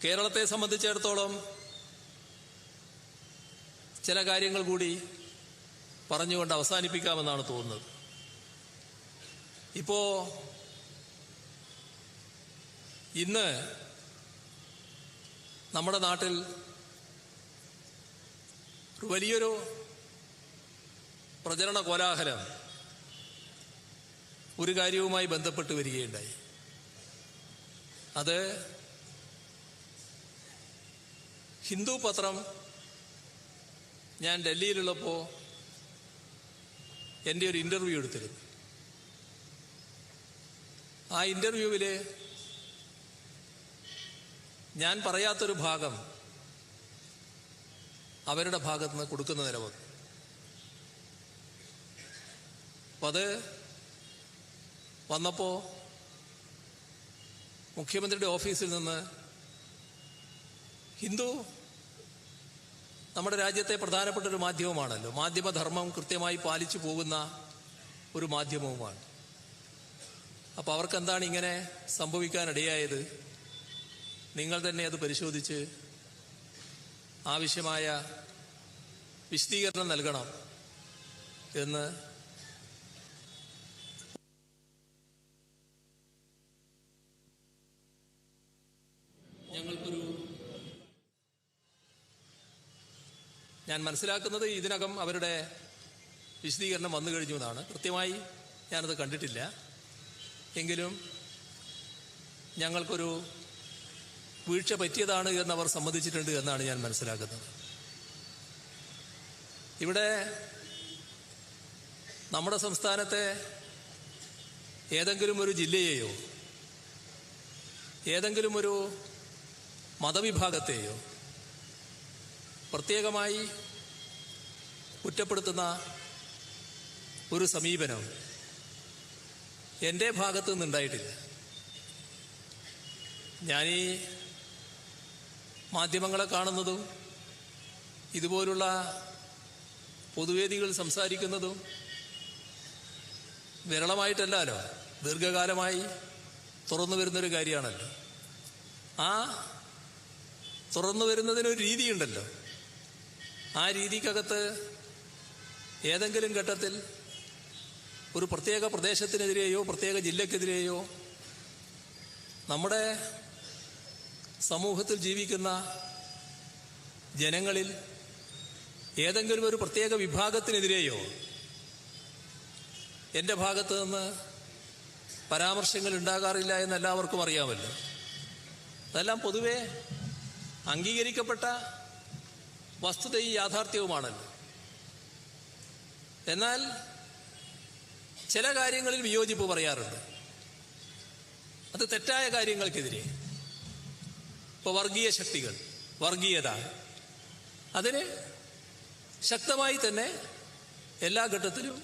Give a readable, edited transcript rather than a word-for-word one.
കേരളത്തെ സംബന്ധിച്ചിടത്തോളം ചില കാര്യങ്ങൾ കൂടി പറഞ്ഞുകൊണ്ട് അവസാനിപ്പിക്കാമെന്നാണ് തോന്നുന്നത്. ഇപ്പോ ഇന്ന് നമ്മുടെ നാട്ടിൽ ഒരു വലിയൊരു പ്രചരണ കോലാഹലം ഒരു കാര്യവുമായി ബന്ധപ്പെട്ട് വരികയുണ്ടായി. അത് ഹിന്ദു പത്രം ഞാൻ ഡൽഹിയിലുള്ളപ്പോൾ എൻ്റെ ഒരു ഇൻ്റർവ്യൂ എടുത്തിരുന്നു. ആ ഇൻ്റർവ്യൂവിൽ ഞാൻ പറയാത്തൊരു ഭാഗം അവരുടെ ഭാഗത്ത് നിന്ന് കൊടുക്കുന്ന നില വന്നു. അപ്പം അത് വന്നപ്പോൾ മുഖ്യമന്ത്രിയുടെ ഓഫീസിൽ നിന്ന് ഹിന്ദു നമ്മുടെ രാജ്യത്തെ പ്രധാനപ്പെട്ട ഒരു മാധ്യമമാണല്ലോ, മാധ്യമധർമ്മം കൃത്യമായി പാലിച്ചു പോകുന്ന ഒരു മാധ്യമവുമാണ്. അപ്പോൾ അവർക്കെന്താണ് ഇങ്ങനെ സംഭവിക്കാനിടയായത്, നിങ്ങൾ തന്നെ അത് പരിശോധിച്ച് ആവശ്യമായ വിശദീകരണം നൽകണം എന്ന് ഞാൻ മനസ്സിലാക്കുന്നത് ഇതിനകം അവരുടെ വിശദീകരണം വന്നു കഴിഞ്ഞു എന്നാണ്. കൃത്യമായി ഞാനത് കണ്ടിട്ടില്ല. എങ്കിലും ഞങ്ങൾക്കൊരു വീഴ്ച പറ്റിയതാണ് എന്നവർ സമ്മതിച്ചിട്ടുണ്ട് എന്നാണ് ഞാൻ മനസ്സിലാക്കുന്നത്. ഇവിടെ നമ്മുടെ സംസ്ഥാനത്തെ ഏതെങ്കിലും ഒരു ജില്ലയെയോ ഏതെങ്കിലും ഒരു മതവിഭാഗത്തെയോ പ്രത്യേകമായി കുറ്റപ്പെടുത്തുന്ന ഒരു സമീപനം എൻ്റെ ഭാഗത്തു നിന്നുണ്ടായിട്ടില്ല. ഞാനീ മാധ്യമങ്ങളെ കാണുന്നതും ഇതുപോലുള്ള പൊതുവേദികൾ സംസാരിക്കുന്നതും വിരളമായിട്ടല്ലല്ലോ, ദീർഘകാലമായി തുറന്നു വരുന്നൊരു കാര്യമാണല്ലോ. ആ തുറന്നു വരുന്നതിനൊരു രീതിയുണ്ടല്ലോ. ആ രീതിക്കകത്ത് ഏതെങ്കിലും ഘട്ടത്തിൽ ഒരു പ്രത്യേക പ്രദേശത്തിനെതിരെയോ പ്രത്യേക ജില്ലക്കെതിരെയോ നമ്മുടെ സമൂഹത്തിൽ ജീവിക്കുന്ന ജനങ്ങളിൽ ഏതെങ്കിലും ഒരു പ്രത്യേക വിഭാഗത്തിനെതിരെയോ എൻ്റെ ഭാഗത്ത് നിന്ന് പരാമർശങ്ങൾ ഉണ്ടാകാറില്ല എന്ന് എല്ലാവർക്കും അറിയാമല്ലോ. അതെല്ലാം പൊതുവെ അംഗീകരിക്കപ്പെട്ട വസ്തുതയും യാഥാർത്ഥ്യവുമാണല്ലോ. എന്നാൽ ചില കാര്യങ്ങളിൽ വിയോജിപ്പ് പറയാറുണ്ട്. അത് തെറ്റായ കാര്യങ്ങൾക്കെതിരെ. ഇപ്പോൾ വർഗീയ ശക്തികൾ, വർഗീയത, അതിന് ശക്തമായി തന്നെ എല്ലാ ഘട്ടത്തിലും